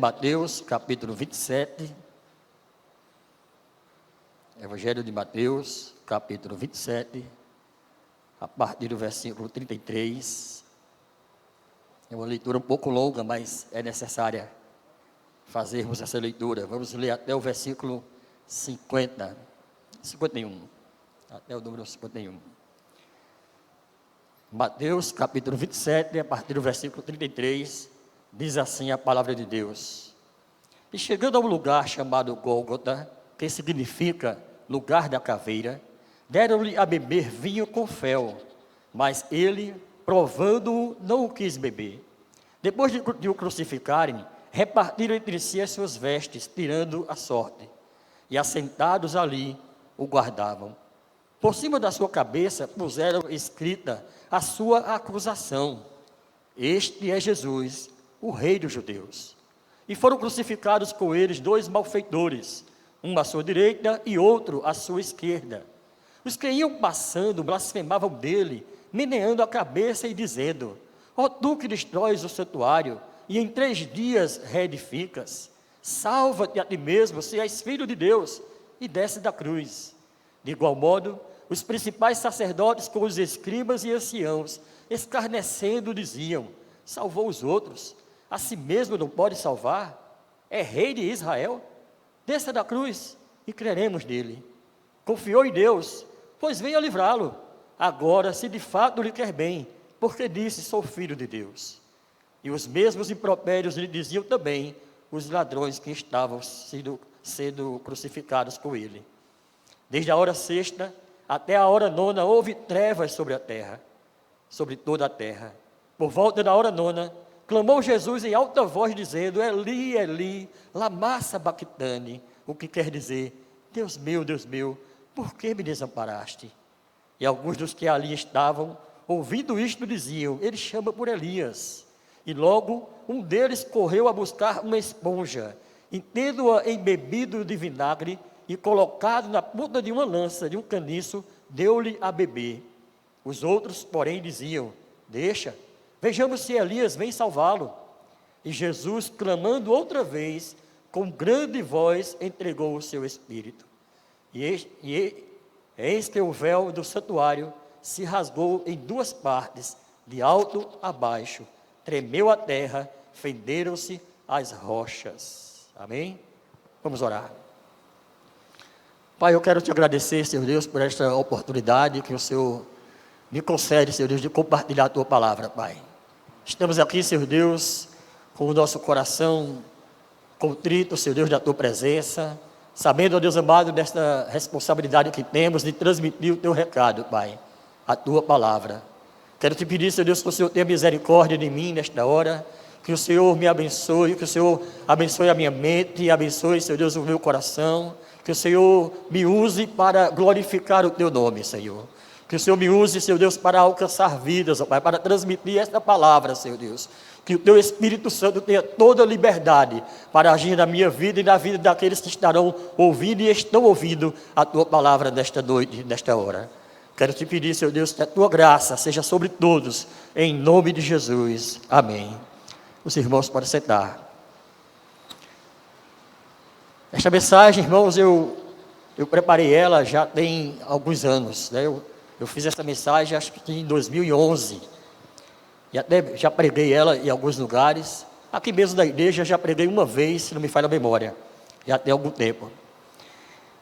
Mateus, capítulo 27. Evangelho de Mateus, capítulo 27, a partir do versículo 33. É uma leitura um pouco longa, mas é necessária fazermos essa leitura. Vamos ler até o versículo 51, até o número 51. Mateus, capítulo 27, a partir do versículo 33, diz assim a palavra de Deus. E chegando a um lugar chamado Gólgota, que significa lugar da caveira, deram-lhe a beber vinho com fel, mas ele, provando-o, não o quis beber. Depois de o crucificarem, repartiram entre si as suas vestes, tirando a sorte, e assentados ali, o guardavam. Por cima da sua cabeça puseram escrita a sua acusação: Este é Jesus, o Rei dos Judeus. E foram crucificados com eles 2 malfeitores, um à sua direita e outro à sua esquerda. Os que iam passando blasfemavam dele, meneando a cabeça e dizendo: Ó tu que destróis o santuário, e em 3 dias reedificas, salva-te a ti mesmo, se és filho de Deus, e desce da cruz. De igual modo, os principais sacerdotes com os escribas e anciãos, escarnecendo, diziam: Salvou os outros, a si mesmo não pode salvar? É rei de Israel? Desça da cruz e creremos nele. Confiou em Deus, pois venha livrá-lo. Agora, se de fato lhe quer bem, porque disse: Sou filho de Deus. E os mesmos impropérios lhe diziam também os ladrões que estavam sendo crucificados com ele. Desde a hora 6ª até a hora 9ª houve trevas sobre a terra, sobre toda a terra. Por volta da hora 9ª, clamou Jesus em alta voz, dizendo: Eli, Eli, lama sabactani, o que quer dizer: Deus meu, por que me desamparaste? E alguns dos que ali estavam, ouvindo isto, diziam: Ele chama por Elias. E logo um deles correu a buscar uma esponja, e tendo-a embebido de vinagre e colocado na ponta de uma lança, de um caniço, deu-lhe a beber. Os outros, porém, diziam: Deixa, vejamos se Elias vem salvá-lo. E Jesus, clamando outra vez, com grande voz, entregou o seu espírito. E eis que o véu do santuário se rasgou em 2 partes, de alto a baixo. Tremeu a terra, fenderam-se as rochas. Amém? Vamos orar. Pai, eu quero te agradecer, Senhor Deus, por esta oportunidade que o Senhor me concede, Senhor Deus, de compartilhar a tua palavra, Pai. Estamos aqui, Senhor Deus, com o nosso coração contrito, Senhor Deus, da tua presença, sabendo, ó Deus amado, desta responsabilidade que temos de transmitir o teu recado, Pai, a tua palavra. Quero te pedir, Senhor Deus, que o Senhor tenha misericórdia de mim nesta hora, que o Senhor me abençoe, que o Senhor abençoe a minha mente, e abençoe, Senhor Deus, o meu coração, que o Senhor me use para glorificar o teu nome, Senhor. Que o Senhor me use, Senhor Deus, para alcançar vidas, ó Pai, para transmitir esta palavra, Senhor Deus. Que o teu Espírito Santo tenha toda a liberdade para agir na minha vida e na vida daqueles que estarão ouvindo e estão ouvindo a tua palavra nesta noite, nesta hora. Quero te pedir, Senhor Deus, que a tua graça seja sobre todos, em nome de Jesus. Amém. Os irmãos podem sentar. Esta mensagem, irmãos, eu preparei ela já tem alguns anos, né? Eu fiz essa mensagem, acho que em 2011. E até já preguei ela em alguns lugares. Aqui mesmo da igreja já preguei uma vez, se não me falha a memória. Já tem algum tempo.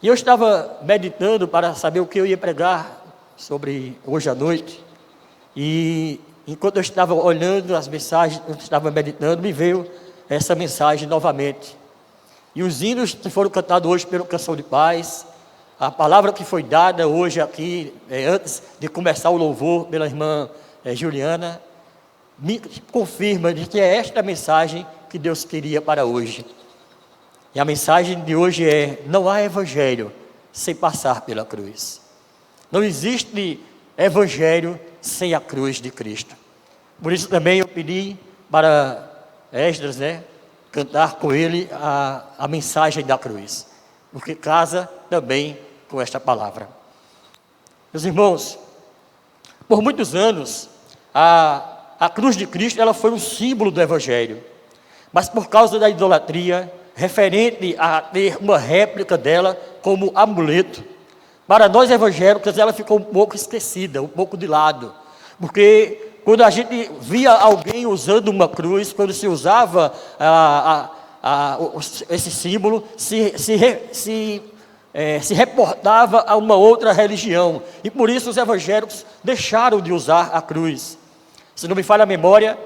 E eu estava meditando para saber o que eu ia pregar sobre hoje à noite. E enquanto eu estava olhando as mensagens, eu estava meditando, me veio essa mensagem novamente. E os hinos que foram cantados hoje pelo Canção de Paz, a palavra que foi dada hoje aqui, antes de começar o louvor pela irmã Juliana, me confirma de que é esta mensagem que Deus queria para hoje. E a mensagem de hoje é: não há evangelho sem passar pela cruz. Não existe evangelho sem a cruz de Cristo. Por isso também eu pedi para Esdras, cantar com ele a mensagem da cruz, porque casa também com esta palavra. Meus irmãos, por muitos anos, a cruz de Cristo ela foi um símbolo do evangelho. mas por causa da idolatria, referente a ter uma réplica dela como amuleto. Para nós evangélicos, ela ficou um pouco esquecida, um pouco de lado, porque quando a gente via alguém usando uma cruz, quando se usava esse símbolo, se reportava a uma outra religião, e por isso os evangélicos deixaram de usar a cruz. Se não me falha a memória,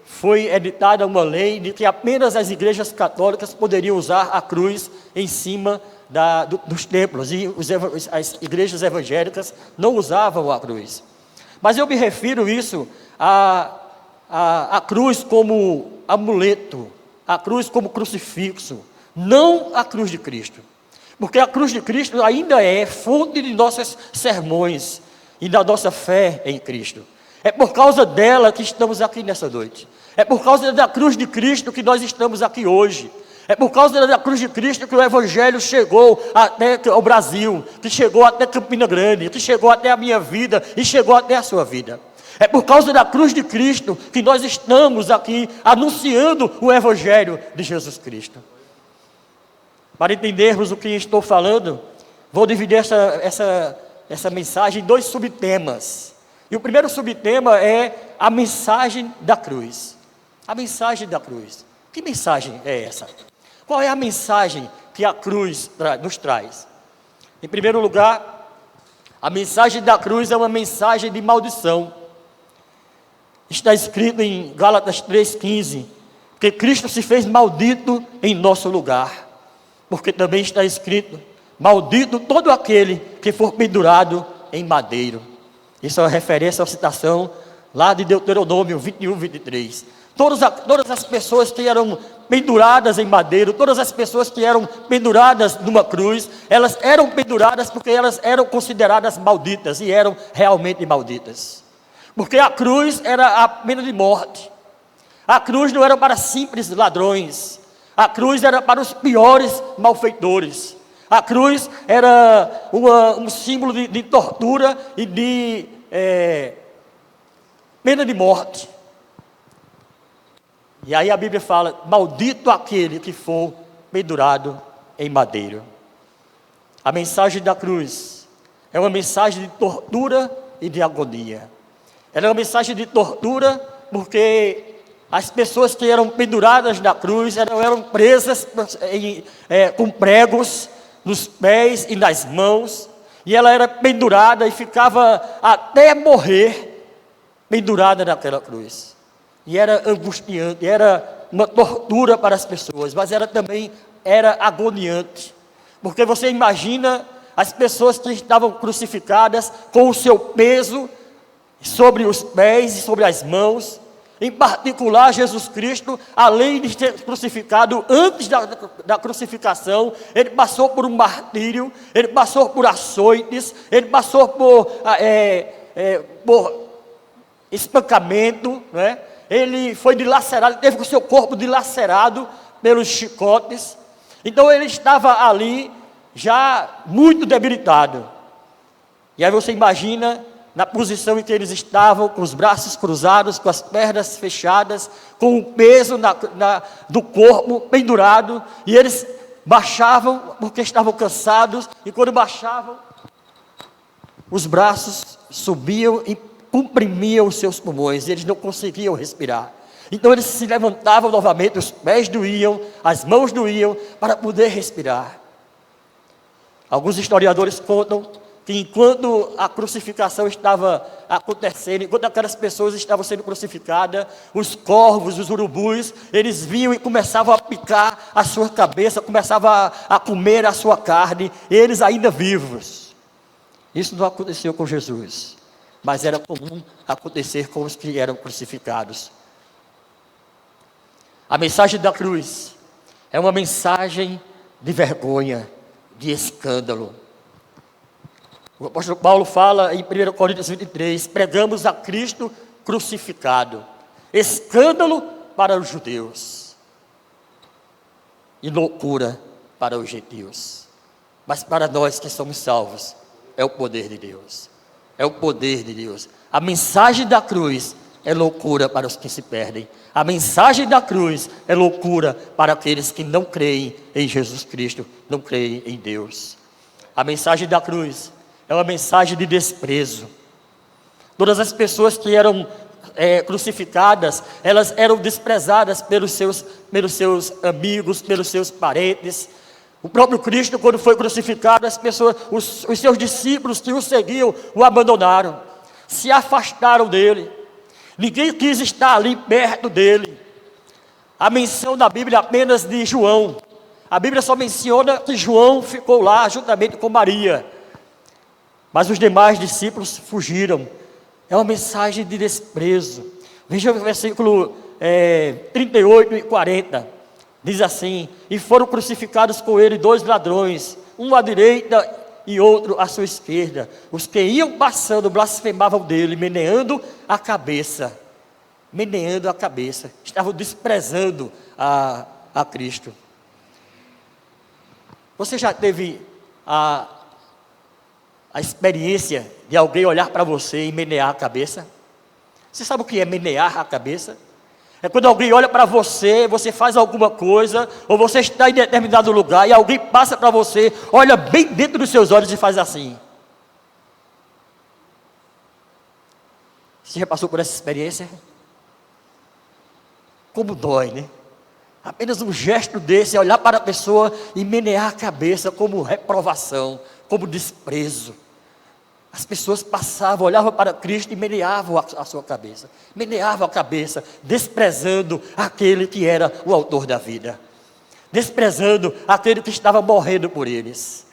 foi editada uma lei de que apenas as igrejas católicas poderiam usar a cruz em cima dos templos, e as igrejas evangélicas não usavam a cruz. Mas eu me refiro isso a cruz como amuleto, a cruz como crucifixo, não a cruz de Cristo. Porque a cruz de Cristo ainda é fonte de nossos sermões e da nossa fé em Cristo. É por causa dela que estamos aqui nessa noite. É por causa da cruz de Cristo que nós estamos aqui hoje. É por causa da cruz de Cristo que o Evangelho chegou até o Brasil, que chegou até Campina Grande, que chegou até a minha vida e chegou até a sua vida. É por causa da cruz de Cristo que nós estamos aqui anunciando o Evangelho de Jesus Cristo. Para entendermos o que estou falando, vou dividir essa mensagem em 2 subtemas. E o primeiro subtema é a mensagem da cruz. A mensagem da cruz. Que mensagem é essa? Qual é a mensagem que a cruz nos traz? Em primeiro lugar, a mensagem da cruz é uma mensagem de maldição. Está escrito em Gálatas 3,15, que Cristo se fez maldito em nosso lugar. Porque também está escrito, maldito todo aquele que for pendurado em madeiro. Isso é uma referência à citação lá de Deuteronômio 21, 23. Todas as pessoas que eram penduradas em madeiro, todas as pessoas que eram penduradas numa cruz, elas eram penduradas porque elas eram consideradas malditas, e eram realmente malditas. Porque a cruz era a pena de morte. A cruz não era para simples ladrões. A cruz era para os piores malfeitores. A cruz era um símbolo de tortura e de pena de morte. E aí a Bíblia fala, maldito aquele que for pendurado em madeiro. A mensagem da cruz é uma mensagem de tortura e de agonia. Ela é uma mensagem de tortura porque as pessoas que eram penduradas na cruz eram presas com pregos nos pés e nas mãos, e ela era pendurada e ficava até morrer pendurada naquela cruz. E era angustiante, era uma tortura para as pessoas, mas ela também era agoniante. Porque você imagina as pessoas que estavam crucificadas com o seu peso sobre os pés e sobre as mãos. Em particular, Jesus Cristo, além de ser crucificado, antes da crucificação, ele passou por um martírio, ele passou por açoites, ele passou por espancamento, né? Ele foi dilacerado, teve o seu corpo dilacerado pelos chicotes. Então ele estava ali já muito debilitado. E aí você imagina na posição em que eles estavam, com os braços cruzados, com as pernas fechadas, com o peso do corpo pendurado, e eles baixavam porque estavam cansados, e quando baixavam, os braços subiam e comprimiam os seus pulmões, e eles não conseguiam respirar. Então eles se levantavam novamente, os pés doíam, as mãos doíam, para poder respirar. Alguns historiadores contam que enquanto a crucificação estava acontecendo, enquanto aquelas pessoas estavam sendo crucificadas, os corvos, os urubus, eles vinham e começavam a picar a sua cabeça, começavam a comer a sua carne, eles ainda vivos. Isso não aconteceu com Jesus, mas era comum acontecer com os que eram crucificados. A mensagem da cruz é uma mensagem de vergonha, de escândalo. O apóstolo Paulo fala em 1 Coríntios 23, pregamos a Cristo crucificado, escândalo para os judeus e loucura para os gentios. Mas para nós que somos salvos, é o poder de Deus. É o poder de Deus. A mensagem da cruz é loucura para os que se perdem. A mensagem da cruz é loucura para aqueles que não creem em Jesus Cristo, não creem em Deus. A mensagem da cruz é uma mensagem de desprezo. Todas as pessoas que eram crucificadas, elas eram desprezadas pelos seus amigos, pelos seus parentes. O próprio Cristo, quando foi crucificado, as pessoas, os seus discípulos que o seguiam, o abandonaram, se afastaram dele. Ninguém quis estar ali perto dele. A menção da Bíblia é apenas de João. A Bíblia só menciona que João ficou lá juntamente com Maria. Mas os demais discípulos fugiram. É uma mensagem de desprezo. Veja o versículo 38 e 40. Diz assim: e foram crucificados com ele 2 ladrões, um à direita e outro à sua esquerda. Os que iam passando blasfemavam dele, meneando a cabeça. Meneando a cabeça. Estavam desprezando a Cristo. Você já teve a experiência de alguém olhar para você e menear a cabeça? Você sabe o que é menear a cabeça? É quando alguém olha para você, você faz alguma coisa, ou você está em determinado lugar e alguém passa para você, olha bem dentro dos seus olhos e faz assim. Você já passou por essa experiência? Como dói, né? Apenas um gesto desse, olhar para a pessoa e menear a cabeça como reprovação, como desprezo. As pessoas passavam, olhavam para Cristo e meneavam a sua cabeça. Meneavam a cabeça, desprezando aquele que era o autor da vida. Desprezando aquele que estava morrendo por eles.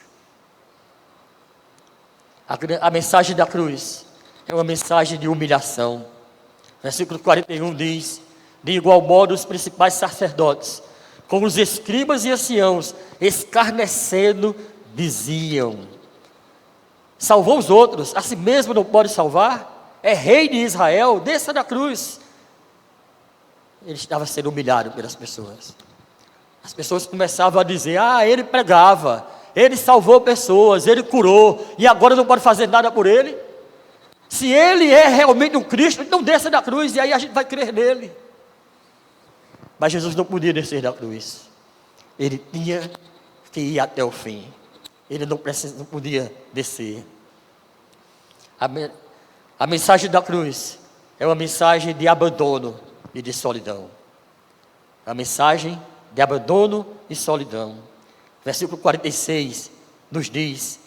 A mensagem da cruz é uma mensagem de humilhação. Versículo 41 diz: de igual modo os principais sacerdotes, com os escribas e anciãos, escarnecendo, diziam: salvou os outros, a si mesmo não pode salvar? É rei de Israel, desça da cruz. Ele estava sendo humilhado pelas pessoas. As pessoas começavam a dizer: ele pregava, ele salvou pessoas, ele curou, e agora não pode fazer nada por ele? Se ele é realmente um Cristo, então desça da cruz, e aí a gente vai crer nele. Mas Jesus não podia descer da cruz. Ele tinha que ir até o fim. Ele não podia descer. A mensagem da cruz é uma mensagem de abandono e de solidão. A mensagem de abandono e solidão. Versículo 46 nos diz: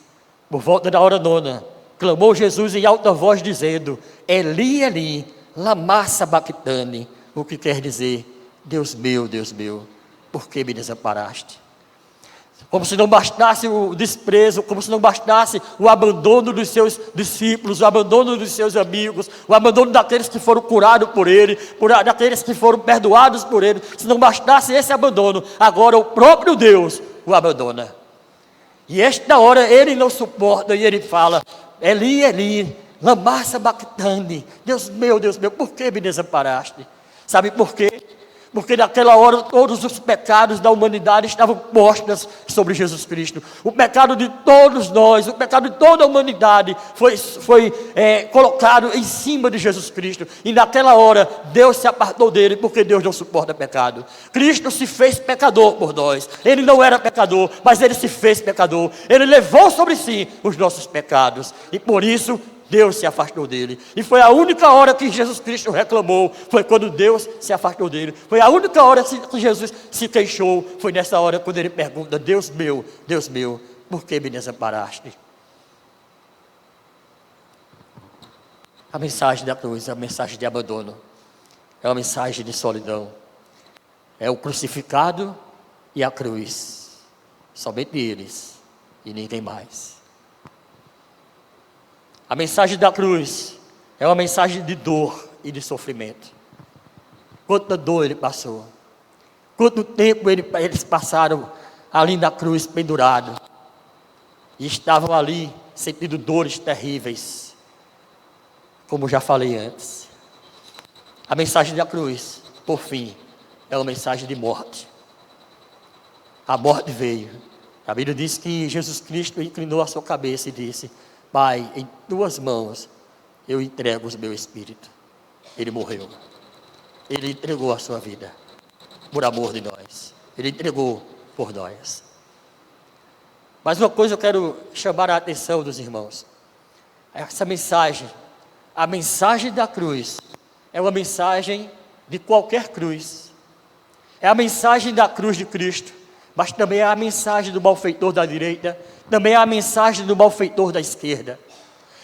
por volta da hora nona, clamou Jesus em alta voz dizendo: Eli, Eli, lama sabachthani, o que quer dizer: Deus meu, por que me desamparaste? Como se não bastasse o desprezo, como se não bastasse o abandono dos seus discípulos, o abandono dos seus amigos, o abandono daqueles que foram curados por ele, daqueles que foram perdoados por ele. Se não bastasse esse abandono, agora o próprio Deus o abandona. E esta hora ele não suporta e ele fala: Eli, Eli, lama sabachthani, Deus meu, por que me desamparaste? Sabe por quê? Porque naquela hora todos os pecados da humanidade estavam postos sobre Jesus Cristo. O pecado de todos nós, o pecado de toda a humanidade foi colocado em cima de Jesus Cristo. E naquela hora Deus se apartou dele, porque Deus não suporta pecado. Cristo se fez pecador por nós. Ele não era pecador, mas ele se fez pecador. Ele levou sobre si os nossos pecados. E por isso Deus se afastou dele. E foi a única hora que Jesus Cristo reclamou, foi quando Deus se afastou dele. Foi a única hora que Jesus se queixou, foi nessa hora quando ele pergunta: Deus meu, por que me desamparaste? A mensagem da cruz é uma mensagem de abandono, é uma mensagem de solidão. É o crucificado e a cruz, somente eles e ninguém mais. A mensagem da cruz é uma mensagem de dor e de sofrimento. Quanta dor ele passou. Quanto tempo eles passaram ali na cruz pendurado. E estavam ali sentindo dores terríveis. Como já falei antes. A mensagem da cruz, por fim, é uma mensagem de morte. A morte veio. A Bíblia diz que Jesus Cristo inclinou a sua cabeça e disse: Pai, em tuas mãos eu entrego o meu espírito. Ele morreu. Ele entregou a sua vida por amor de nós. Ele entregou por nós. Mas uma coisa eu quero chamar a atenção dos irmãos. Essa mensagem, a mensagem da cruz, é uma mensagem de qualquer cruz. É a mensagem da cruz de Cristo, mas também é a mensagem do malfeitor da direita, também é a mensagem do malfeitor da esquerda.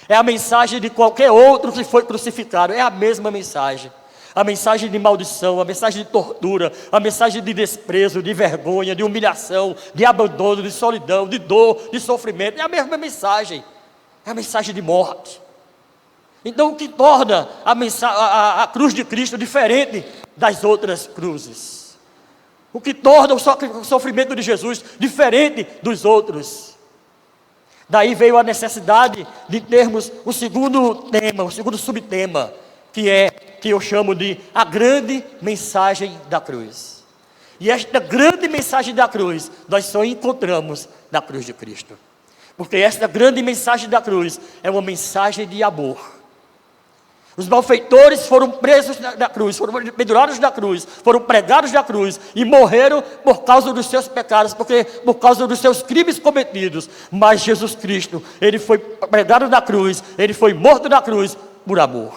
É a mensagem de qualquer outro que foi crucificado, é a mesma mensagem. A mensagem de maldição, a mensagem de tortura, a mensagem de desprezo, de vergonha, de humilhação, de abandono, de solidão, de dor, de sofrimento, é a mesma mensagem. É a mensagem de morte. Então o que torna a cruz de Cristo diferente das outras cruzes? O que torna o sofrimento de Jesus diferente dos outros? Daí veio a necessidade de termos o segundo tema, o segundo subtema, que eu chamo de a grande mensagem da cruz. E esta grande mensagem da cruz, nós só encontramos na cruz de Cristo. Porque esta grande mensagem da cruz é uma mensagem de amor. Os malfeitores foram presos na cruz, foram pendurados na cruz, foram pregados na cruz e morreram por causa dos seus pecados, por causa dos seus crimes cometidos. Mas Jesus Cristo, Ele foi pregado na cruz, Ele foi morto na cruz por amor.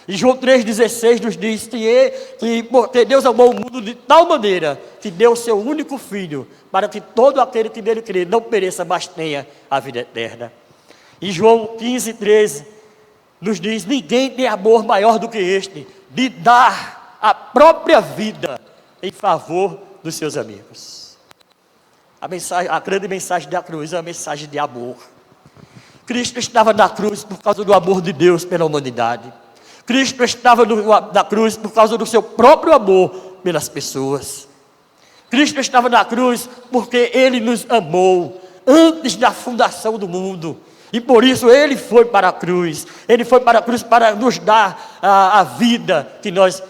E João 3,16 nos diz que Deus amou o mundo de tal maneira que deu o seu único Filho, para que todo aquele que nele crê não pereça, mas tenha a vida eterna. E João 15,13 nos diz: ninguém tem amor maior do que este, de dar a própria vida em favor dos seus amigos. A grande mensagem da cruz é uma mensagem de amor. Cristo estava na cruz por causa do amor de Deus pela humanidade. Cristo estava na cruz por causa do seu próprio amor pelas pessoas. Cristo estava na cruz porque Ele nos amou antes da fundação do mundo. E por isso Ele foi para a cruz. Ele foi para a cruz para nos dar a vida que nós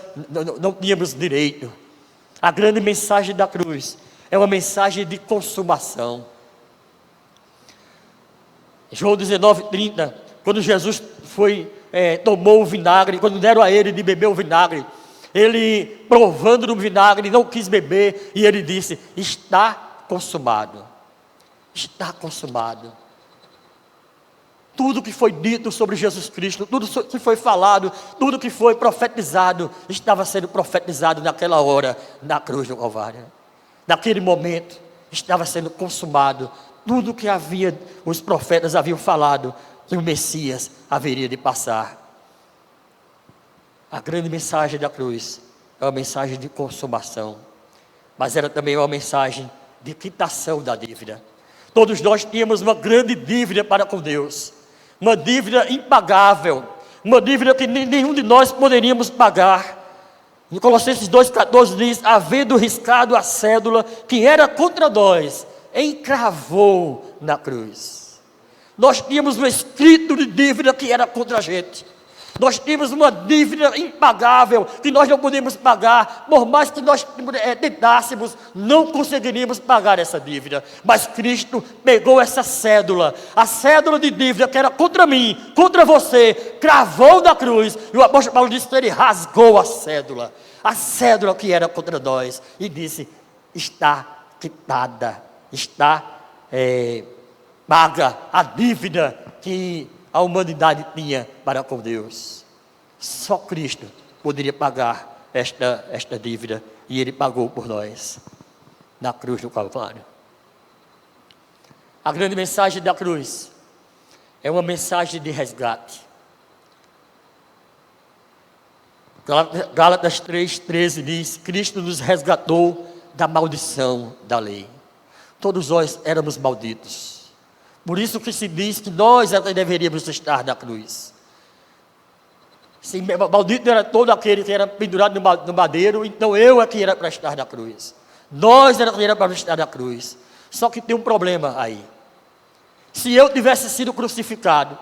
não tínhamos direito. A grande mensagem da cruz é uma mensagem de consumação. João 19,30, quando Jesus tomou o vinagre, quando deram a Ele de beber o vinagre, Ele, provando do vinagre, não quis beber, e Ele disse: está consumado. Está consumado. Tudo que foi dito sobre Jesus Cristo, tudo que foi falado, tudo que foi profetizado, estava sendo profetizado naquela hora, na cruz do Calvário. Naquele momento, estava sendo consumado tudo que os profetas haviam falado, que o Messias haveria de passar. A grande mensagem da cruz é uma mensagem de consumação, mas era também uma mensagem de quitação da dívida. Todos nós tínhamos uma grande dívida para com Deus, uma dívida impagável, uma dívida que nenhum de nós poderíamos pagar. Em Colossenses 2,14 diz: havendo riscado a cédula que era contra nós, encravou na cruz. Nós tínhamos um escrito de dívida que era contra a gente. Nós tínhamos uma dívida impagável que nós não podíamos pagar. Por mais que nós tentássemos, não conseguiríamos pagar essa dívida. Mas Cristo pegou essa cédula, a cédula de dívida que era contra mim, contra você, cravou na cruz. E o apóstolo Paulo disse que ele rasgou a cédula que era contra nós, e disse: está quitada, está paga a dívida que a humanidade tinha para com Deus. Só Cristo poderia pagar esta dívida, e Ele pagou por nós na cruz do Calvário. A grande mensagem da cruz é uma mensagem de resgate. Gálatas 3,13 diz: Cristo nos resgatou da maldição da lei. Todos nós éramos malditos. Por isso que se diz que nós deveríamos estar na cruz. Se maldito era todo aquele que era pendurado no madeiro, então eu é que era para estar na cruz. Nós era que era para estar na cruz. Só que tem um problema aí. Se eu tivesse sido crucificado,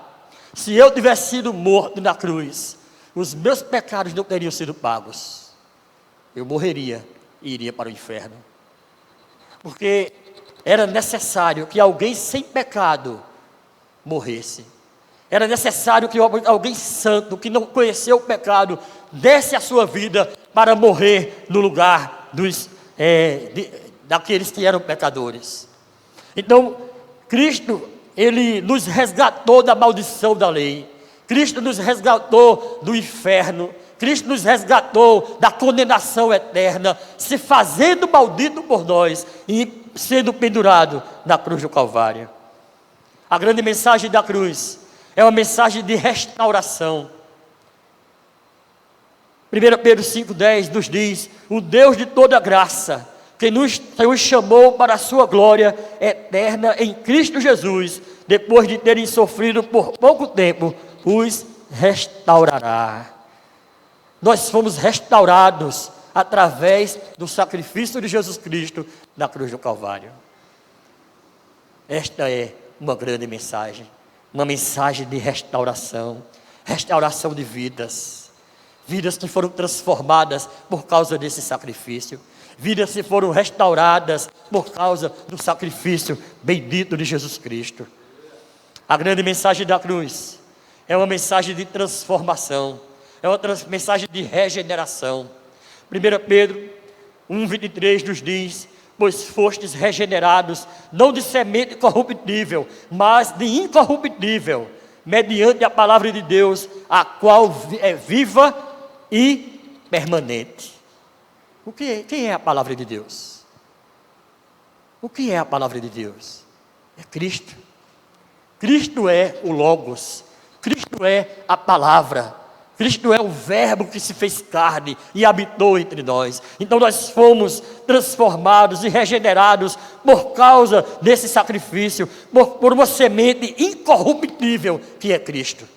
se eu tivesse sido morto na cruz, os meus pecados não teriam sido pagos. Eu morreria e iria para o inferno. Porque era necessário que alguém sem pecado morresse. Era necessário que alguém santo, que não conheceu o pecado, desse a sua vida para morrer no lugar daqueles que eram pecadores. Então, Cristo, Ele nos resgatou da maldição da lei. Cristo nos resgatou do inferno. Cristo nos resgatou da condenação eterna, se fazendo maldito por nós e sendo pendurado na cruz do Calvário. A grande mensagem da cruz é uma mensagem de restauração. 1 Pedro 5,10 nos diz: o Deus de toda graça, que nos chamou para a sua glória eterna em Cristo Jesus, depois de terem sofrido por pouco tempo, os restaurará. Nós fomos restaurados através do sacrifício de Jesus Cristo na cruz do Calvário. Esta é uma grande mensagem, uma mensagem de restauração, restauração de vidas, vidas que foram transformadas por causa desse sacrifício, vidas que foram restauradas por causa do sacrifício bendito de Jesus Cristo. A grande mensagem da cruz é uma mensagem de transformação, é uma mensagem de regeneração. 1 Pedro 1,23 nos diz: pois fostes regenerados, não de semente corruptível, mas de incorruptível, mediante a palavra de Deus, a qual é viva e permanente. Quem é a palavra de Deus? O que é a palavra de Deus? É Cristo. Cristo é o Logos. Cristo é a palavra. Cristo é o verbo que se fez carne e habitou entre nós. Então nós fomos transformados e regenerados por causa desse sacrifício, por uma semente incorruptível que é Cristo.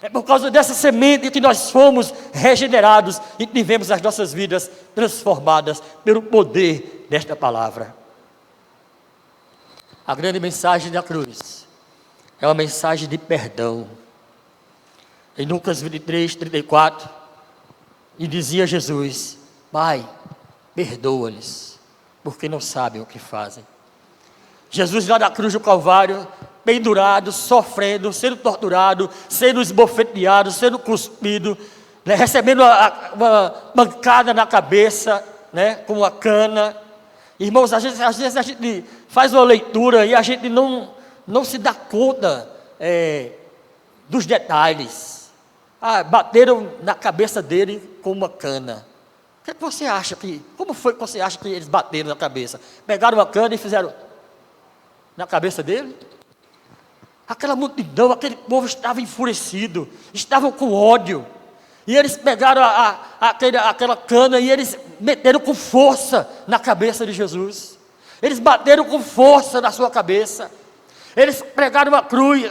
É por causa dessa semente que nós fomos regenerados e tivemos as nossas vidas transformadas pelo poder desta palavra. A grande mensagem da cruz é uma mensagem de perdão. Em Lucas 23, 34, e dizia Jesus: Pai, perdoa-lhes, porque não sabem o que fazem. Jesus lá na cruz do Calvário, pendurado, sofrendo, sendo torturado, sendo esbofeteado, sendo cuspido, né, recebendo uma pancada na cabeça, né, com uma cana. Irmãos, às vezes a gente faz uma leitura e a gente não se dá conta dos detalhes. Bateram na cabeça dele com uma cana. O que você acha como foi que você acha que eles bateram na cabeça? Pegaram uma cana e fizeram na cabeça dele? Aquela multidão, aquele povo estava enfurecido, estavam com ódio. E eles pegaram aquela cana e eles meteram com força na cabeça de Jesus. Eles bateram com força na sua cabeça. Eles pregaram uma cruz,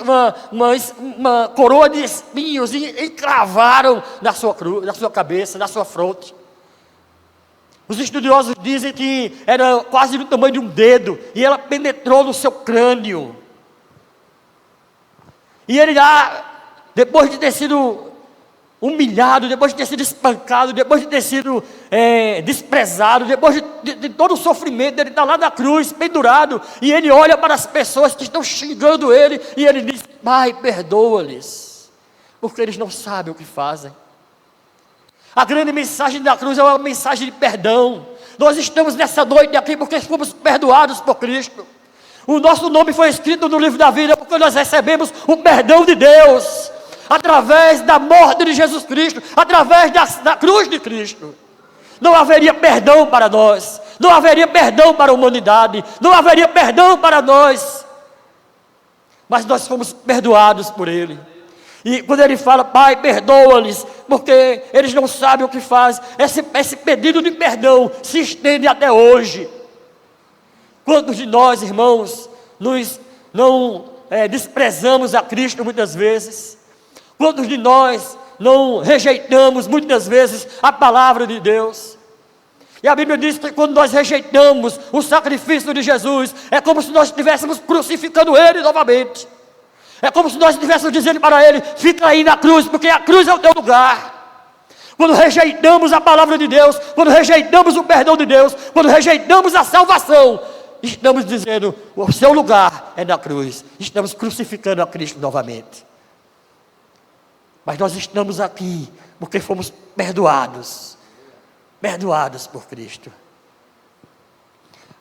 uma coroa de espinhos e cravaram na sua cabeça, na sua fronte. Os estudiosos dizem que era quase do tamanho de um dedo, e ela penetrou no seu crânio. E ele lá, depois de ter sido humilhado, depois de ter sido espancado, depois de ter sido desprezado, depois de todo o sofrimento, ele está lá na cruz, pendurado, e ele olha para as pessoas que estão xingando ele, e ele diz: Pai, perdoa-lhes, porque eles não sabem o que fazem. A grande mensagem da cruz é uma mensagem de perdão. Nós estamos nessa noite aqui porque fomos perdoados por Cristo. O nosso nome foi escrito no livro da vida porque nós recebemos o perdão de Deus, através da morte de Jesus Cristo, através da cruz de Cristo. Não haveria perdão para nós, não haveria perdão para a humanidade, não haveria perdão para nós, mas nós fomos perdoados por Ele. E quando Ele fala: Pai, perdoa-lhes, porque eles não sabem o que fazem, esse pedido de perdão se estende até hoje. Quantos de nós, irmãos, não desprezamos a Cristo muitas vezes? Quantos de nós não rejeitamos muitas vezes a palavra de Deus? E a Bíblia diz que quando nós rejeitamos o sacrifício de Jesus, é como se nós estivéssemos crucificando Ele novamente. É como se nós estivéssemos dizendo para Ele: fica aí na cruz, porque a cruz é o teu lugar. Quando rejeitamos a palavra de Deus, quando rejeitamos o perdão de Deus, quando rejeitamos a salvação, estamos dizendo: o seu lugar é na cruz. Estamos crucificando a Cristo novamente. Mas nós estamos aqui porque fomos perdoados. Perdoados por Cristo.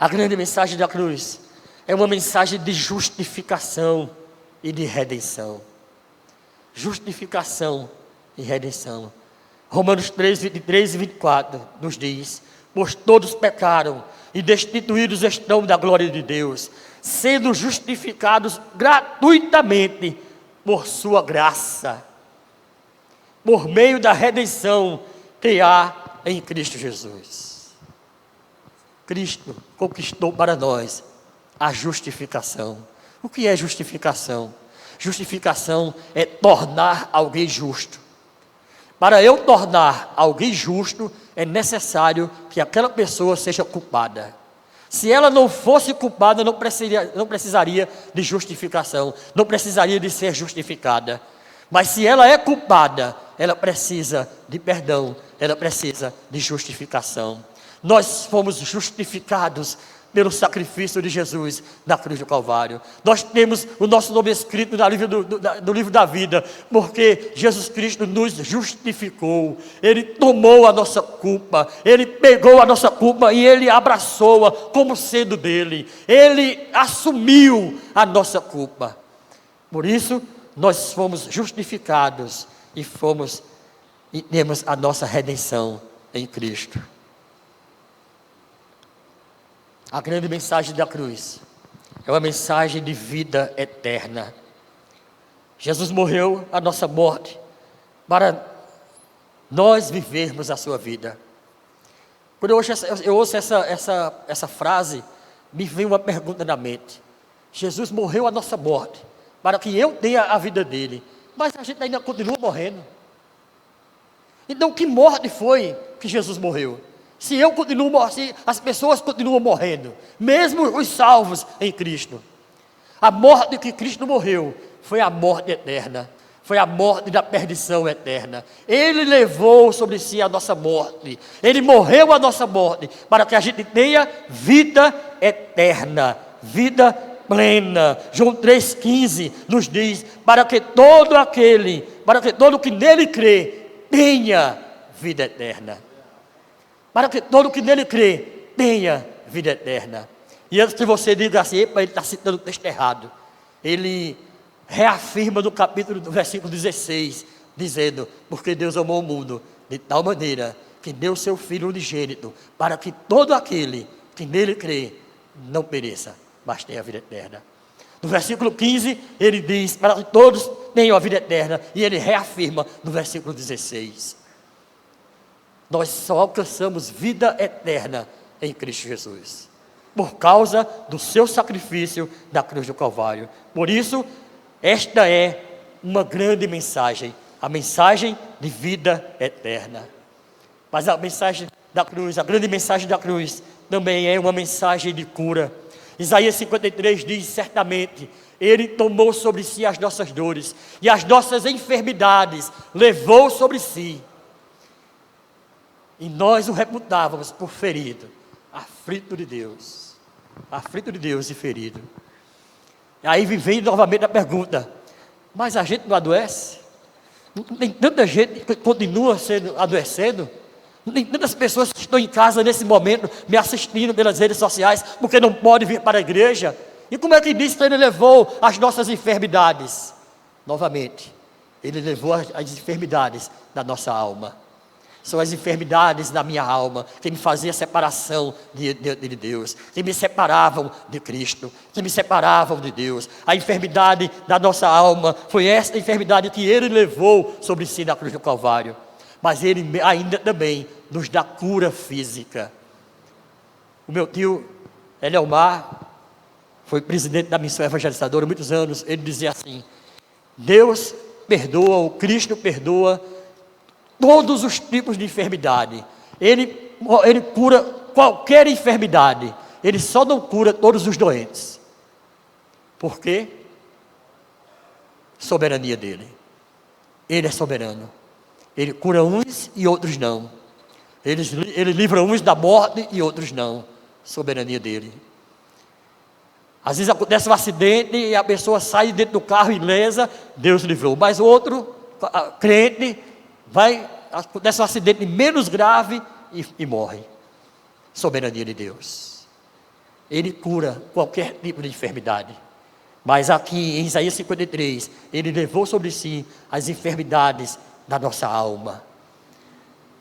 A grande mensagem da cruz é uma mensagem de justificação e de redenção. Justificação e redenção. Romanos 3, 23 e 24 nos diz: pois todos pecaram e destituídos estão da glória de Deus, sendo justificados gratuitamente por sua graça, por meio da redenção que há em Cristo Jesus. Cristo conquistou para nós a justificação. O que é justificação? Justificação é tornar alguém justo. Para eu tornar alguém justo, é necessário que aquela pessoa seja culpada. Se ela não fosse culpada, não precisaria de justificação, não precisaria de ser justificada. Mas se ela é culpada, ela precisa de perdão, ela precisa de justificação. Nós fomos justificados pelo sacrifício de Jesus na cruz do Calvário. Nós temos o nosso nome escrito no livro da vida, porque Jesus Cristo nos justificou. Ele tomou a nossa culpa, Ele pegou a nossa culpa e Ele abraçou-a como sendo dele. Ele assumiu a nossa culpa. Por isso, nós fomos justificados e temos a nossa redenção em Cristo. A grande mensagem da cruz é uma mensagem de vida eterna. Jesus morreu a nossa morte para nós vivermos a sua vida. Quando eu ouço essa frase, me vem uma pergunta na mente. Jesus morreu a nossa morte para que eu tenha a vida dele, mas a gente ainda continua morrendo. Então que morte foi que Jesus morreu? Se as pessoas continuam morrendo, mesmo os salvos em Cristo, a morte que Cristo morreu foi a morte eterna, foi a morte da perdição eterna. Ele levou sobre si a nossa morte, Ele morreu a nossa morte, para que a gente tenha vida eterna, vida plena. João 3,15 nos diz, para que todo que nele crê, tenha vida eterna. Para que todo que nele crê, tenha vida eterna. E antes que você diga assim, epa, ele está citando o texto errado. Ele reafirma no versículo 16, dizendo, porque Deus amou o mundo de tal maneira, que deu o seu Filho unigênito, para que todo aquele que nele crê, não pereça, mas tenha vida eterna. No versículo 15, ele diz, para que todos tenham a vida eterna, e ele reafirma no versículo 16. Nós só alcançamos vida eterna em Cristo Jesus, por causa do seu sacrifício na cruz do Calvário. Por isso, esta é uma grande mensagem, a mensagem de vida eterna. Mas a mensagem da cruz, a grande mensagem da cruz, também é uma mensagem de cura. Isaías 53 diz, certamente, Ele tomou sobre si as nossas dores, e as nossas enfermidades levou sobre si. E nós o reputávamos por ferido, aflito de Deus e ferido. E aí vem novamente a pergunta, mas a gente não adoece? Não tem tanta gente que continua adoecendo? Não tem tantas pessoas que estão em casa nesse momento, me assistindo pelas redes sociais, porque não podem vir para a igreja? E como é que diz que Ele levou as nossas enfermidades? Novamente, Ele levou as enfermidades da nossa alma. São as enfermidades da minha alma que me faziam separação de Deus, que me separavam de Cristo, que me separavam de Deus. A enfermidade da nossa alma foi esta enfermidade que Ele levou sobre si na cruz do Calvário. Mas Ele ainda também nos dá cura física. O meu tio, Eliomar, foi presidente da missão evangelizadora há muitos anos. Ele dizia assim, Deus perdoa, o Cristo perdoa todos os tipos de enfermidade. Ele cura qualquer enfermidade. Ele só não cura todos os doentes. Por quê? Soberania dele. Ele é soberano. Ele cura uns e outros não. Ele livra uns da morte e outros não. Soberania dele. Às vezes acontece um acidente e a pessoa sai dentro do carro ilesa, Deus livrou. Mas o outro crente, acontece um acidente menos grave e morre. Soberania de Deus. Ele cura qualquer tipo de enfermidade. Mas aqui em Isaías 53, Ele levou sobre si as enfermidades da nossa alma.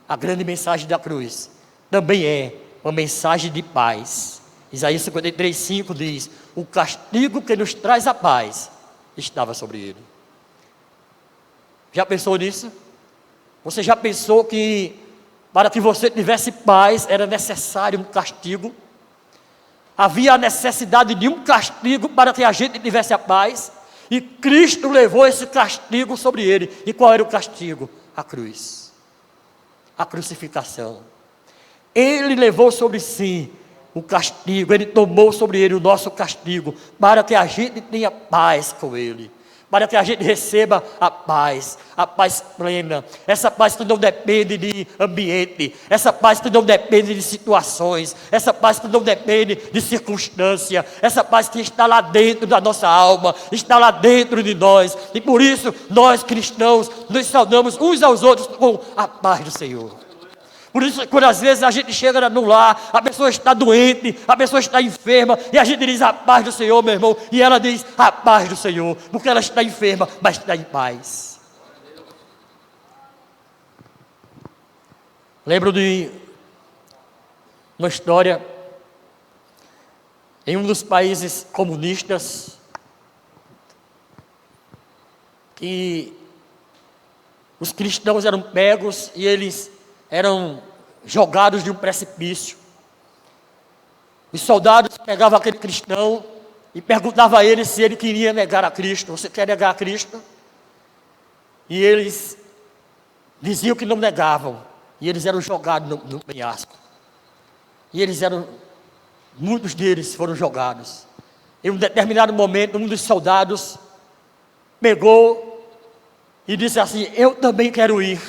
A grande mensagem da cruz também é uma mensagem de paz. Isaías 53, 5 diz: o castigo que nos traz a paz estava sobre Ele. Já pensou nisso? Você já pensou que para que você tivesse paz era necessário um castigo? Havia a necessidade de um castigo para que a gente tivesse a paz, e Cristo levou esse castigo sobre Ele. E qual era o castigo? A cruz, a crucificação. Ele levou sobre si o castigo, Ele tomou sobre Ele o nosso castigo, para que a gente tenha paz com Ele, para que a gente receba a paz plena, essa paz que não depende de ambiente, essa paz que não depende de situações, essa paz que não depende de circunstância, essa paz que está lá dentro da nossa alma, está lá dentro de nós, e por isso nós cristãos nos saudamos uns aos outros com a paz do Senhor. Por isso, quando às vezes a gente chega no lar, a pessoa está doente, a pessoa está enferma, e a gente diz: a paz do Senhor, meu irmão, e ela diz: a paz do Senhor, porque ela está enferma, mas está em paz. Lembro de uma história em um dos países comunistas, que os cristãos eram pegos e eles eram jogados de um precipício. Os soldados pegavam aquele cristão e perguntavam a ele se ele queria negar a Cristo. Você quer negar a Cristo? E eles diziam que não negavam. E eles eram jogados no penhasco. E muitos deles foram jogados. Em um determinado momento, um dos soldados pegou e disse assim: eu também quero ir.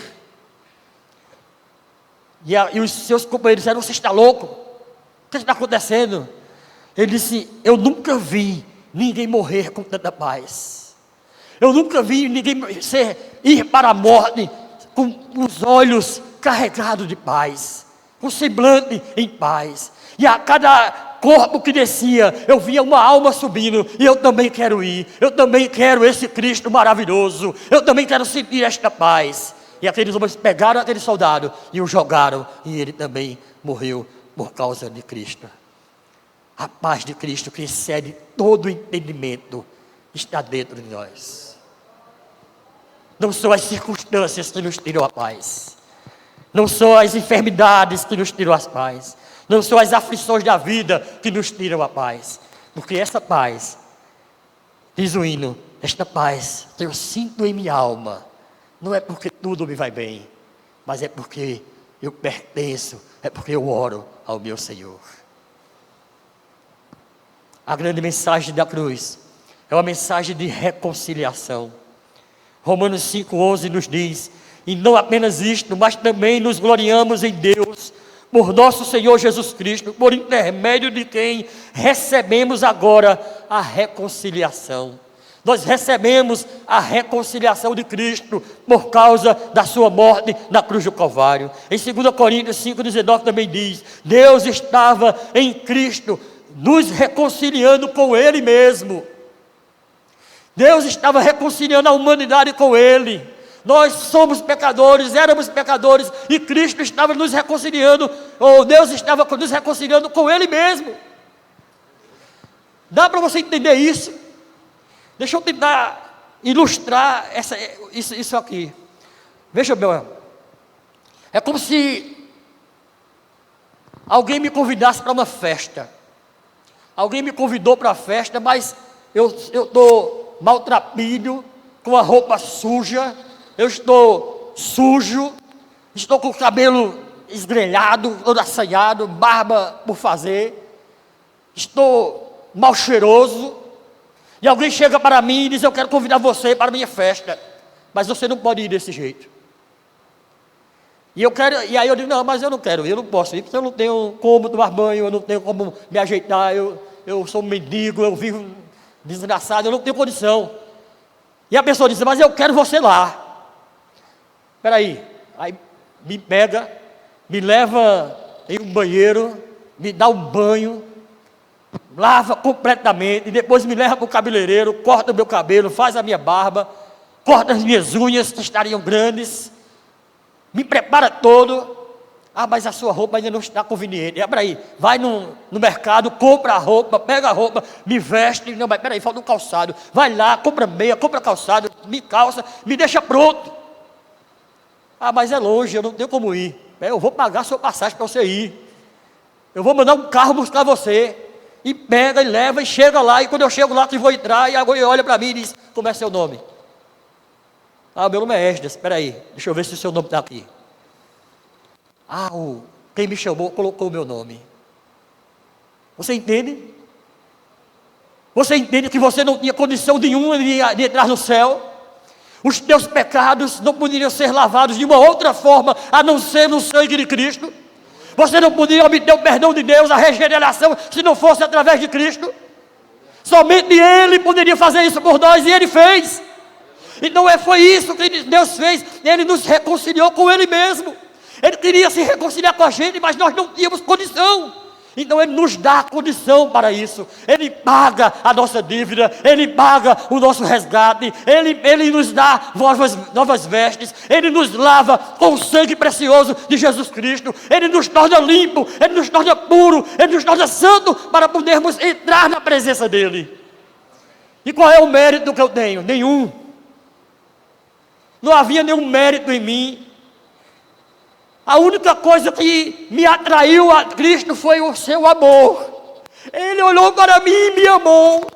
E os seus companheiros disseram: você está louco? O que está acontecendo? Ele disse: eu nunca vi ninguém morrer com tanta paz. Eu nunca vi ninguém ir para a morte com os olhos carregados de paz, com semblante em paz. E a cada corpo que descia, eu via uma alma subindo. E eu também quero ir. Eu também quero esse Cristo maravilhoso. Eu também quero sentir esta paz. E aqueles homens pegaram aquele soldado e o jogaram, e ele também morreu por causa de Cristo. A paz de Cristo, que excede todo entendimento, está dentro de nós. Não são as circunstâncias que nos tiram a paz, não são as enfermidades que nos tiram a paz, não são as aflições da vida que nos tiram a paz, porque essa paz, diz o hino, esta paz que eu sinto em minha alma, não é porque tudo me vai bem, mas é porque eu pertenço, é porque eu oro ao meu Senhor. A grande mensagem da cruz é uma mensagem de reconciliação. Romanos 5,11 nos diz: e não apenas isto, mas também nos gloriamos em Deus, por nosso Senhor Jesus Cristo, por intermédio de quem recebemos agora a reconciliação. Nós recebemos a reconciliação de Cristo por causa da sua morte na cruz do Calvário. Em 2 Coríntios 5,19 também diz: Deus estava em Cristo, nos reconciliando com Ele mesmo. Deus estava reconciliando a humanidade com Ele. Nós somos pecadores, éramos pecadores, e Cristo estava nos reconciliando, ou Deus estava nos reconciliando com Ele mesmo. Dá para você entender isso? Deixa eu tentar ilustrar isso aqui. Veja bem, é como se alguém me convidasse para uma festa. Alguém me convidou para a festa, mas eu estou maltrapilho, com a roupa suja, eu estou sujo, estou com o cabelo esgrelhado, todo assanhado, barba por fazer, estou mal cheiroso. E alguém chega para mim e diz: eu quero convidar você para a minha festa, mas você não pode ir desse jeito. E aí eu digo: não, mas eu não quero, eu não posso ir, porque eu não tenho como tomar banho, eu não tenho como me ajeitar, eu sou um mendigo, eu vivo desgraçado, eu não tenho condição. E a pessoa diz: mas eu quero você lá. Espera aí me pega, me leva em um banheiro, me dá um banho, lava completamente, e depois me leva para o cabeleireiro, corta o meu cabelo, faz a minha barba, corta as minhas unhas que estariam grandes, me prepara todo. Ah, mas a sua roupa ainda não está conveniente. Espera aí, vai no mercado, compra a roupa, pega a roupa, me veste. Não, mas espera aí, falta um calçado. Vai lá, compra meia, compra calçado, me calça, me deixa pronto. Ah, mas é longe, eu não tenho como ir. Eu vou pagar a sua passagem para você ir. Eu vou mandar um carro buscar você. E pega, e leva, e chega lá. E quando eu chego lá, que vou entrar, e agora ele olha para mim e diz: como é seu nome? Ah, meu nome é Esdras. Espera aí, deixa eu ver se o seu nome está aqui. Ah, quem me chamou colocou o meu nome. Você entende? Você entende que você não tinha condição nenhuma de entrar no céu? Os teus pecados não poderiam ser lavados de uma outra forma, a não ser no sangue de Cristo. Você não podia obter o perdão de Deus, a regeneração, se não fosse através de Cristo. Somente Ele poderia fazer isso por nós, e Ele fez. Então foi isso que Deus fez. Ele nos reconciliou com Ele mesmo. Ele queria se reconciliar com a gente, mas nós não tínhamos condição. Então Ele nos dá a condição para isso. Ele paga a nossa dívida, Ele paga o nosso resgate, Ele nos dá novas vestes, Ele nos lava com o sangue precioso de Jesus Cristo, Ele nos torna limpo, Ele nos torna puro, Ele nos torna santo para podermos entrar na presença dEle. E qual é o mérito que eu tenho? Nenhum. Não havia nenhum mérito em mim. A única coisa que me atraiu a Cristo foi o seu amor. Ele olhou para mim e me amou.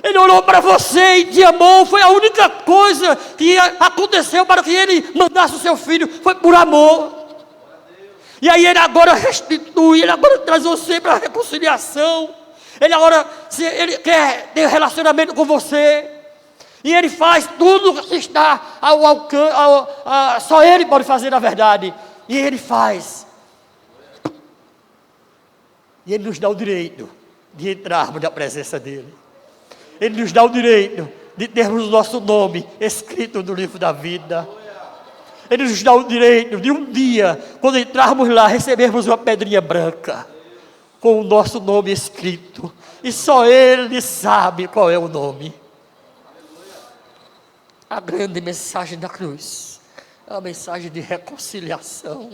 Ele olhou para você e te amou. Foi a única coisa que aconteceu para que Ele mandasse o seu filho. Foi por amor. E aí Ele agora restitui, Ele agora traz você para a reconciliação. Ele quer ter relacionamento com você. E Ele faz tudo que está ao alcance, só Ele pode fazer na verdade. E Ele faz. E Ele nos dá o direito de entrarmos na presença dEle. Ele nos dá o direito de termos o nosso nome escrito no livro da vida. Ele nos dá o direito de um dia, quando entrarmos lá, recebermos uma pedrinha branca com o nosso nome escrito. E só Ele sabe qual é o nome. A grande mensagem da cruz é a mensagem de reconciliação.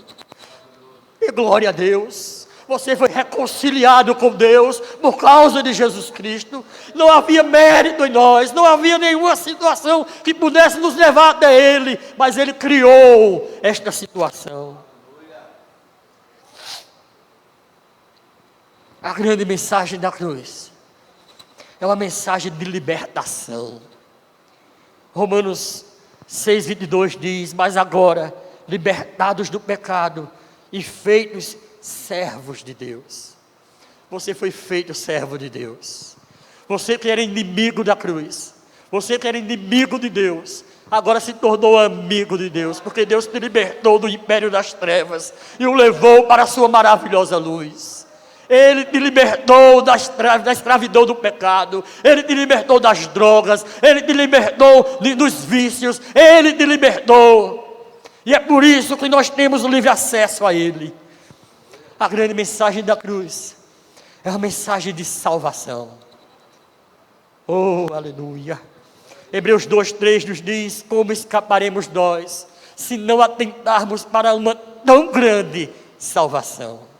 E glória a Deus, você foi reconciliado com Deus por causa de Jesus Cristo. Não havia mérito em nós, não havia nenhuma situação que pudesse nos levar até Ele, mas Ele criou esta situação. A grande mensagem da cruz é uma mensagem de libertação. Romanos 6:22 diz: mas agora, libertados do pecado e feitos servos de Deus. Você foi feito servo de Deus. Você que era inimigo da cruz, você que era inimigo de Deus, agora se tornou amigo de Deus, porque Deus te libertou do império das trevas e o levou para a sua maravilhosa luz. Ele te libertou da escravidão do pecado. Ele te libertou das drogas. Ele te libertou dos vícios. Ele te libertou. E é por isso que nós temos o livre acesso a Ele. A grande mensagem da cruz é uma mensagem de salvação. Oh, aleluia. Hebreus 2:3 nos diz: como escaparemos nós, se não atentarmos para uma tão grande salvação?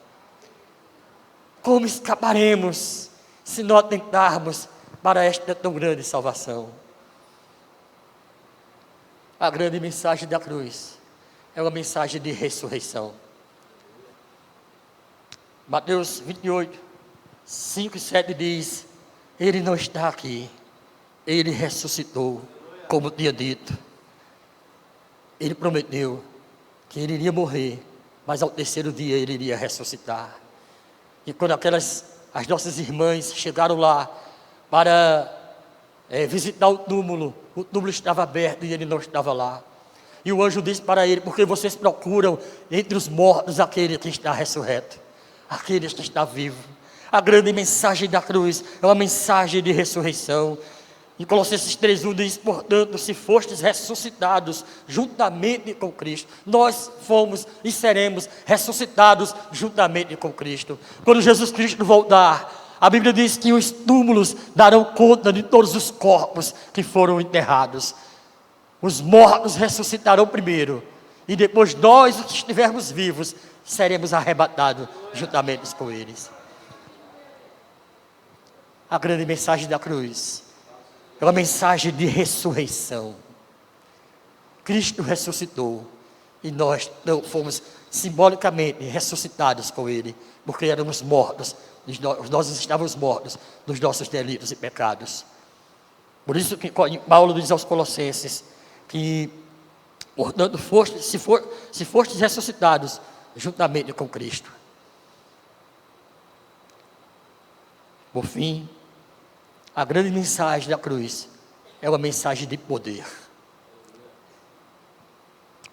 Como escaparemos se não atentarmos para esta tão grande salvação? A grande mensagem da cruz é uma mensagem de ressurreição. Mateus 28:5-7 diz: Ele não está aqui, Ele ressuscitou, como tinha dito. Ele prometeu que Ele iria morrer, mas ao terceiro dia Ele iria ressuscitar. E quando as nossas irmãs chegaram lá para visitar o túmulo estava aberto e Ele não estava lá. E o anjo disse para ele: porque vocês procuram entre os mortos aquele que está ressurreto, aquele que está vivo. A grande mensagem da cruz é uma mensagem de ressurreição. Em Colossenses 3:1 diz, portanto, se fostes ressuscitados juntamente com Cristo, nós fomos e seremos ressuscitados juntamente com Cristo. Quando Jesus Cristo voltar, a Bíblia diz que os túmulos darão conta de todos os corpos que foram enterrados. Os mortos ressuscitarão primeiro, e depois nós, os que estivermos vivos, seremos arrebatados juntamente com eles. A grande mensagem da cruz é uma mensagem de ressurreição. Cristo ressuscitou e nós não fomos simbolicamente ressuscitados com Ele, porque éramos mortos, nós estávamos mortos nos nossos delitos e pecados. Por isso que Paulo diz aos Colossenses que, portanto, se fostes ressuscitados juntamente com Cristo. Por fim, a grande mensagem da cruz é uma mensagem de poder.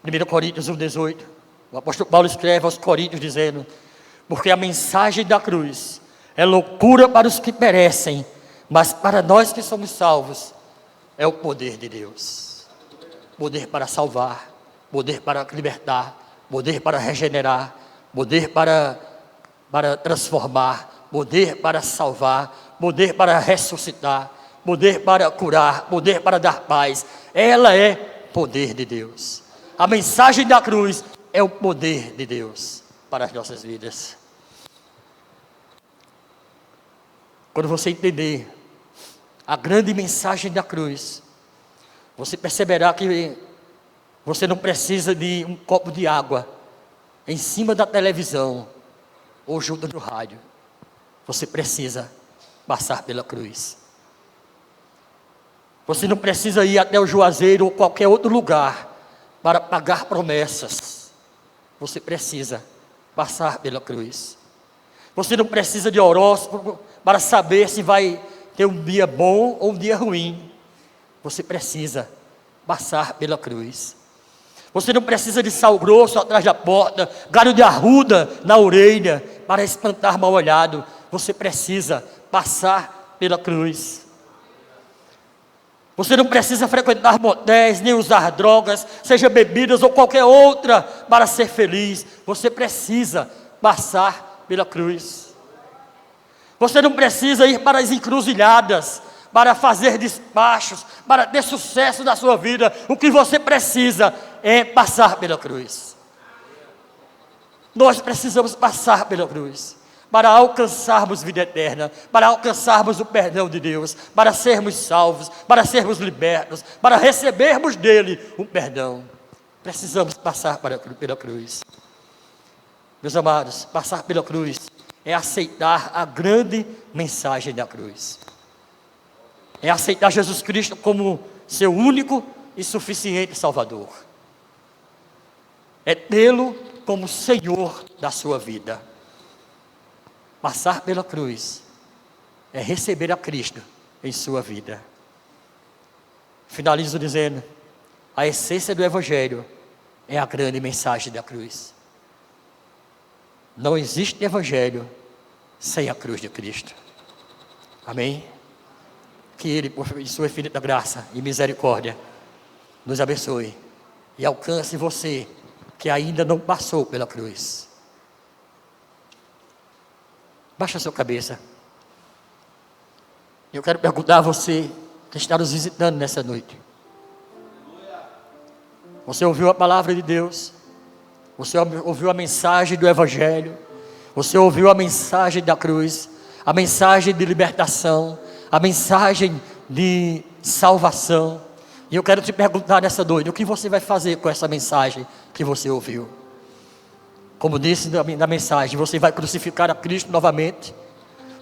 1 Coríntios 1,18, o apóstolo Paulo escreve aos Coríntios dizendo, porque a mensagem da cruz é loucura para os que perecem, mas para nós que somos salvos, é o poder de Deus. Poder para salvar, poder para libertar, poder para regenerar, poder para transformar, poder para salvar, poder para ressuscitar, poder para curar, poder para dar paz. Ela é poder de Deus. A mensagem da cruz é o poder de Deus para as nossas vidas. Quando você entender a grande mensagem da cruz, você perceberá que você não precisa de um copo de água em cima da televisão ou junto do rádio. Você precisa passar pela cruz. Você não precisa ir até o Juazeiro ou qualquer outro lugar para pagar promessas. Você precisa passar pela cruz. Você não precisa de horóscopo para saber se vai ter um dia bom ou um dia ruim. Você precisa passar pela cruz. Você não precisa de sal grosso atrás da porta, galho de arruda na orelha para espantar mal-olhado. Você precisa passar pela cruz. Você não precisa frequentar motéis, nem usar drogas, seja bebidas ou qualquer outra para ser feliz. Você precisa passar pela cruz. Você não precisa ir para as encruzilhadas para fazer despachos, para ter sucesso na sua vida. O que você precisa é passar pela cruz. Nós precisamos passar pela cruz para alcançarmos vida eterna, para alcançarmos o perdão de Deus, para sermos salvos, para sermos libertos, para recebermos dele o perdão. Precisamos passar pela cruz. Meus amados, passar pela cruz é aceitar a grande mensagem da cruz. É aceitar Jesus Cristo como seu único e suficiente Salvador. É tê-lo como Senhor da sua vida. Passar pela cruz é receber a Cristo em sua vida. Finalizo dizendo, a essência do Evangelho é a grande mensagem da cruz. Não existe Evangelho sem a cruz de Cristo. Amém? Que Ele, por sua infinita graça e misericórdia, nos abençoe e alcance você que ainda não passou pela cruz. Baixa a sua cabeça. Eu quero perguntar a você que está nos visitando nessa noite. Você ouviu a palavra de Deus? Você ouviu a mensagem do Evangelho? Você ouviu a mensagem da cruz? A mensagem de libertação? A mensagem de salvação? E eu quero te perguntar nessa noite, o que você vai fazer com essa mensagem que você ouviu? Como disse na mensagem, você vai crucificar a Cristo novamente?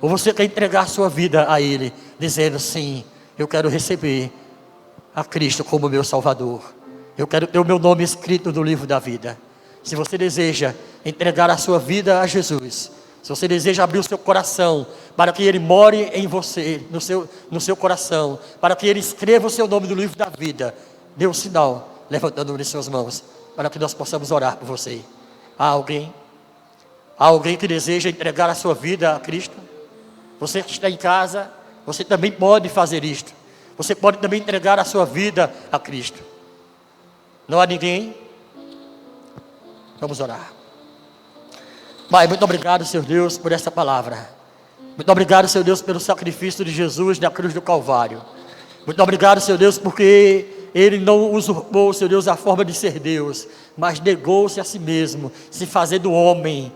Ou você quer entregar a sua vida a Ele, dizendo sim, eu quero receber a Cristo como meu Salvador. Eu quero ter o meu nome escrito no livro da vida. Se você deseja entregar a sua vida a Jesus, se você deseja abrir o seu coração para que Ele more em você, no seu coração, para que Ele escreva o seu nome no livro da vida, dê um sinal, levantando uma de suas mãos, para que nós possamos orar por você. Há alguém? Há alguém que deseja entregar a sua vida a Cristo? Você que está em casa, você também pode fazer isto. você pode também entregar a sua vida a Cristo. Não há ninguém? Vamos orar. Pai, muito obrigado, Senhor Deus, por essa palavra. Muito obrigado, Senhor Deus, pelo sacrifício de Jesus na cruz do Calvário. Muito obrigado, Senhor Deus, porque Ele não usurpou, Senhor Deus, a forma de ser Deus, mas negou-se a si mesmo, se fazendo homem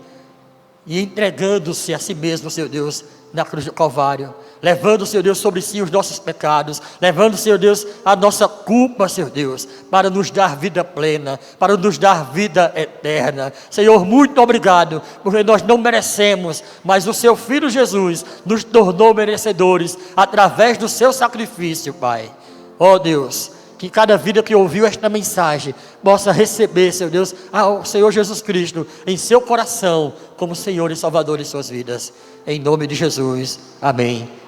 e entregando-se a si mesmo, Senhor Deus, na cruz do Calvário, levando, Senhor Deus, sobre si os nossos pecados, levando, Senhor Deus, a nossa culpa, Senhor Deus, para nos dar vida plena, para nos dar vida eterna. Senhor, muito obrigado, porque nós não merecemos, mas o Seu Filho Jesus nos tornou merecedores, através do Seu sacrifício, Pai. Ó Deus, que cada vida que ouviu esta mensagem possa receber, Senhor Deus, ao Senhor Jesus Cristo em seu coração, como Senhor e Salvador em suas vidas. Em nome de Jesus, amém.